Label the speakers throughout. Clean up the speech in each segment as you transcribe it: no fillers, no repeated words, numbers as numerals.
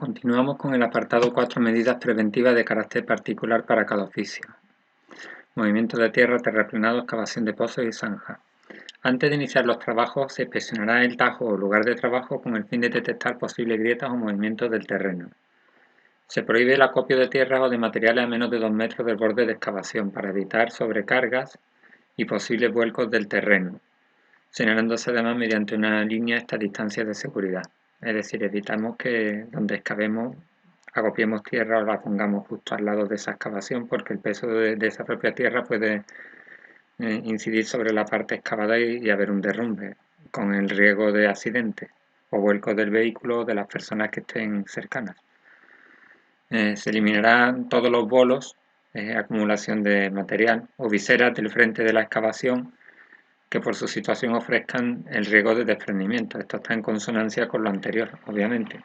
Speaker 1: Continuamos con el apartado 4, medidas preventivas de carácter particular para cada oficio. Movimiento de tierra, terraplenado, excavación de pozos y zanjas. Antes de iniciar los trabajos, se inspeccionará el tajo o lugar de trabajo con el fin de detectar posibles grietas o movimientos del terreno. Se prohíbe el acopio de tierras o de materiales a menos de 2 metros del borde de excavación para evitar sobrecargas y posibles vuelcos del terreno, señalándose además mediante una línea esta distancia de seguridad. Es decir, evitamos que donde excavemos acopiemos tierra o la pongamos justo al lado de esa excavación, porque el peso de esa propia tierra puede incidir sobre la parte excavada y haber un derrumbe, con el riesgo de accidentes o vuelcos del vehículo o de las personas que estén cercanas. Se eliminarán todos los bolos, acumulación de material o viseras del frente de la excavación que por su situación ofrezcan el riesgo de desprendimiento. Esto está en consonancia con lo anterior, obviamente.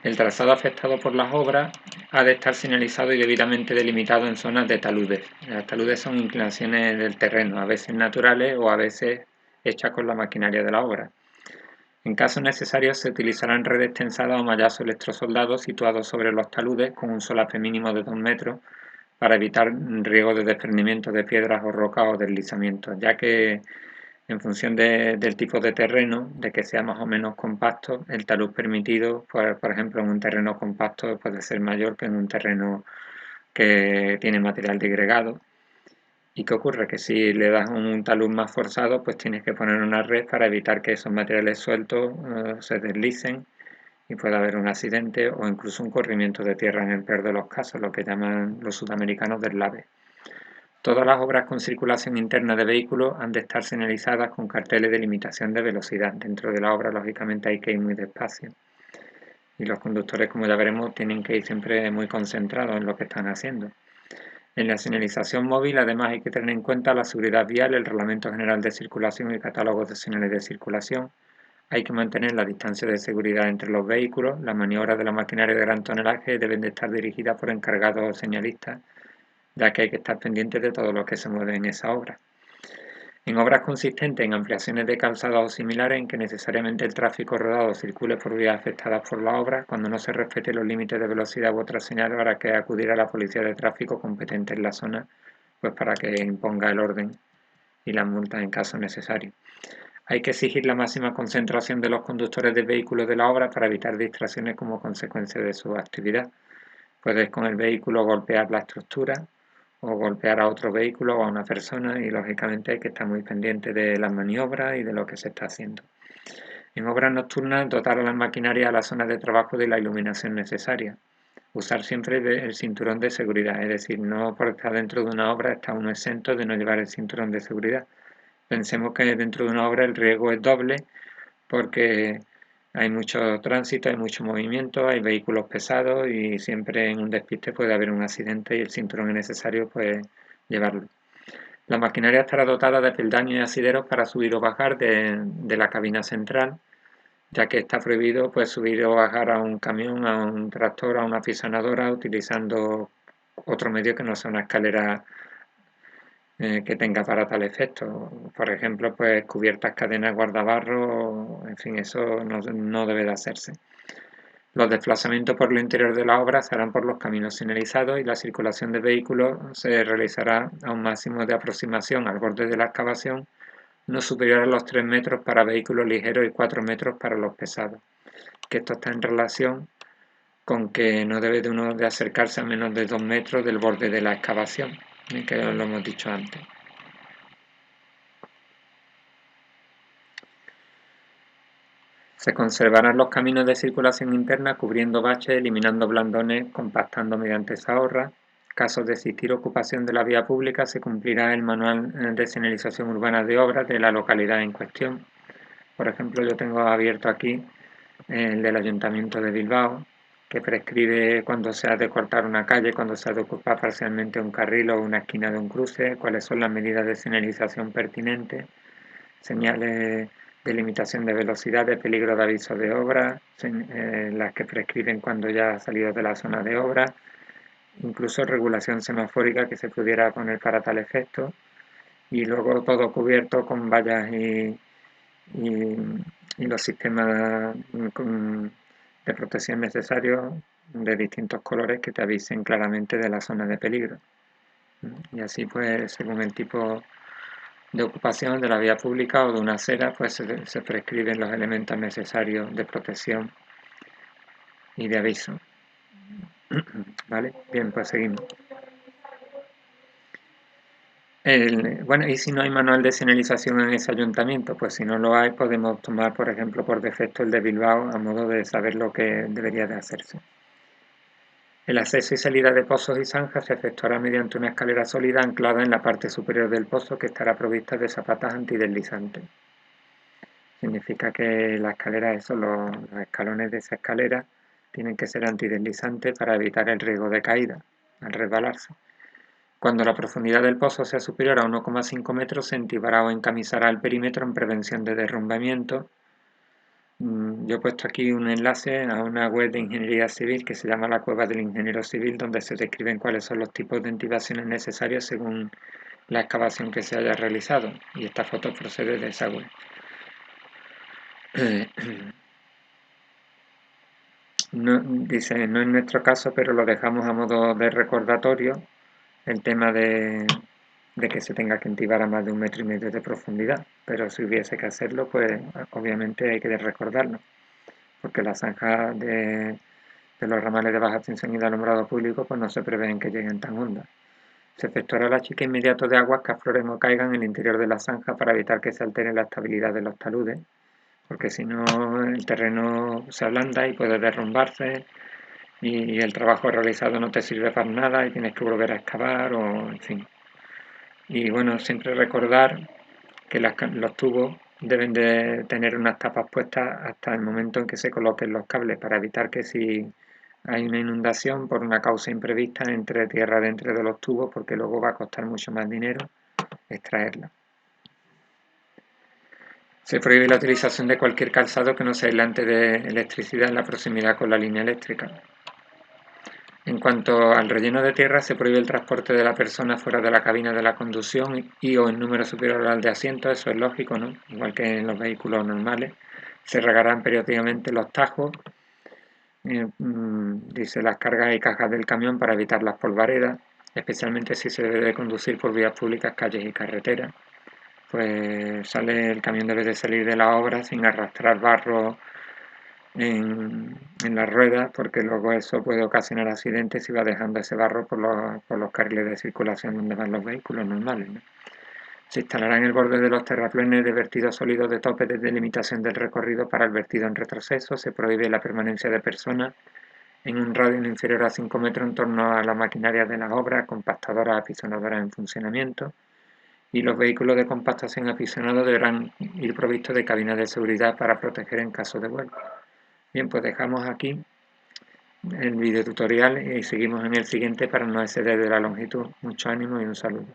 Speaker 1: El trazado afectado por las obras ha de estar señalizado y debidamente delimitado en zonas de taludes. Las taludes son inclinaciones del terreno, a veces naturales o a veces hechas con la maquinaria de la obra. En caso necesario se utilizarán redes tensadas o mallazos electrosoldados situados sobre los taludes con un solape mínimo de 2 metros para evitar riesgo de desprendimiento de piedras o rocas o deslizamientos, ya que en función del tipo de terreno, de que sea más o menos compacto, el talud permitido, pues, por ejemplo, en un terreno compacto puede ser mayor que en un terreno que tiene material disgregado. ¿Y qué ocurre? Que si le das un talud más forzado, pues tienes que poner una red para evitar que esos materiales sueltos se deslicen y pueda haber un accidente o incluso un corrimiento de tierra en el peor de los casos, lo que llaman los sudamericanos deslave. Todas las obras con circulación interna de vehículos han de estar señalizadas con carteles de limitación de velocidad. Dentro de la obra, lógicamente, hay que ir muy despacio. Y los conductores, como ya veremos, tienen que ir siempre muy concentrados en lo que están haciendo. En la señalización móvil, además, hay que tener en cuenta la seguridad vial, el Reglamento General de Circulación y catálogos de señales de circulación. Hay que mantener la distancia de seguridad entre los vehículos. Las maniobras de la maquinaria de gran tonelaje deben de estar dirigidas por encargados o señalistas, ya que hay que estar pendientes de todo lo que se mueve en esa obra. En obras consistentes en ampliaciones de calzada o similares en que necesariamente el tráfico rodado circule por vías afectadas por la obra, cuando no se respete los límites de velocidad u otras señales, habrá que acudir a la policía de tráfico competente en la zona, pues para que imponga el orden y las multas en caso necesario. Hay que exigir la máxima concentración de los conductores de vehículos de la obra para evitar distracciones como consecuencia de su actividad. Puedes con el vehículo golpear la estructura o golpear a otro vehículo o a una persona y lógicamente hay que estar muy pendiente de las maniobras y de lo que se está haciendo. En obras nocturnas, dotar a las maquinarias a las zonas de trabajo de la iluminación necesaria. Usar siempre el cinturón de seguridad, es decir, no por estar dentro de una obra está uno exento de no llevar el cinturón de seguridad. Pensemos que dentro de una obra el riesgo es doble porque hay mucho tránsito, hay mucho movimiento, hay vehículos pesados y siempre en un despiste puede haber un accidente y el cinturón es necesario pues llevarlo. La maquinaria estará dotada de peldaños y asideros para subir o bajar de la cabina central, ya que está prohibido pues subir o bajar a un camión, a un tractor, a una pisonadora utilizando otro medio que no sea una escalera que tenga para tal efecto. Por ejemplo, pues cubiertas, cadenas, guardabarros, en fin, eso no debe de hacerse. Los desplazamientos por el interior de la obra se harán por los caminos señalizados y la circulación de vehículos se realizará a un máximo de aproximación al borde de la excavación no superior a los 3 metros para vehículos ligeros y 4 metros para los pesados. Que esto está en relación con que no debe de uno de acercarse a menos de 2 metros del borde de la excavación, que lo hemos dicho antes. Se conservarán los caminos de circulación interna cubriendo baches, eliminando blandones, compactando mediante zahorra. Casos de existir ocupación de la vía pública, se cumplirá el manual de señalización urbana de obras de la localidad en cuestión. Por ejemplo, yo tengo abierto aquí el del Ayuntamiento de Bilbao, que prescribe cuándo se ha de cortar una calle, cuándo se ha de ocupar parcialmente un carril o una esquina de un cruce, cuáles son las medidas de señalización pertinentes, señales de limitación de velocidad, de peligro de aviso de obra, las que prescriben cuando ya ha salido de la zona de obra, incluso regulación semafórica que se pudiera poner para tal efecto, y luego todo cubierto con vallas y los sistemas de protección necesarios de distintos colores que te avisen claramente de la zona de peligro. Y así pues, según el tipo de ocupación de la vía pública o de una acera, pues se prescriben los elementos necesarios de protección y de aviso. ¿Vale? Bien, pues seguimos. Bueno, y si no hay manual de señalización en ese ayuntamiento, pues si no lo hay, podemos tomar, por ejemplo, por defecto el de Bilbao, a modo de saber lo que debería de hacerse. El acceso y salida de pozos y zanjas se efectuará mediante una escalera sólida anclada en la parte superior del pozo que estará provista de zapatas antideslizantes. Significa que la escalera, los escalones de esa escalera tienen que ser antideslizantes para evitar el riesgo de caída al resbalarse. Cuando la profundidad del pozo sea superior a 1,5 metros, se intibará o encamisará el perímetro en prevención de derrumbamiento. Yo he puesto aquí un enlace a una web de ingeniería civil que se llama La Cueva del Ingeniero Civil, donde se describen cuáles son los tipos de intibaciones necesarias según la excavación que se haya realizado. Y esta foto procede de esa web. Dice, no en nuestro caso, pero lo dejamos a modo de recordatorio, el tema de que se tenga que intibar a más de 1,5 metros de profundidad, pero si hubiese que hacerlo, pues obviamente hay que recordarlo, porque las zanjas de los ramales de baja tensión y de alumbrado público pues no se prevén que lleguen tan hondas. Se efectuará la chica inmediato de aguas que afloren o caigan en el interior de la zanja para evitar que se altere la estabilidad de los taludes, porque si no el terreno se ablanda y puede derrumbarse y el trabajo realizado no te sirve para nada y tienes que volver a excavar o en fin. Y bueno, siempre recordar que los tubos deben de tener unas tapas puestas hasta el momento en que se coloquen los cables para evitar que si hay una inundación por una causa imprevista entre tierra dentro de los tubos, porque luego va a costar mucho más dinero extraerla. Se prohíbe la utilización de cualquier calzado que no sea aislante de electricidad en la proximidad con la línea eléctrica. En cuanto al relleno de tierra, se prohíbe el transporte de la persona fuera de la cabina de la conducción y o en número superior al de asientos, eso es lógico, ¿no? Igual que en los vehículos normales. Se regarán periódicamente los tajos, dice las cargas y cajas del camión para evitar las polvaredas, especialmente si se debe de conducir por vías públicas, calles y carreteras. Pues el camión debe de salir de la obra sin arrastrar barro en las ruedas, porque luego eso puede ocasionar accidentes y va dejando ese barro por los carriles de circulación donde van los vehículos normales, ¿no? Se instalará en el borde de los terraplenes de vertido sólido de tope de delimitación del recorrido para el vertido en retroceso. Se prohíbe la permanencia de personas en un radio no inferior a 5 metros en torno a la maquinaria de las obras, compactadoras, apisonadoras en funcionamiento. Y los vehículos de compactación apisonados deberán ir provistos de cabinas de seguridad para proteger en caso de vuelco. Bien, pues dejamos aquí el video tutorial y seguimos en el siguiente para no exceder de la longitud. Mucho ánimo y un saludo.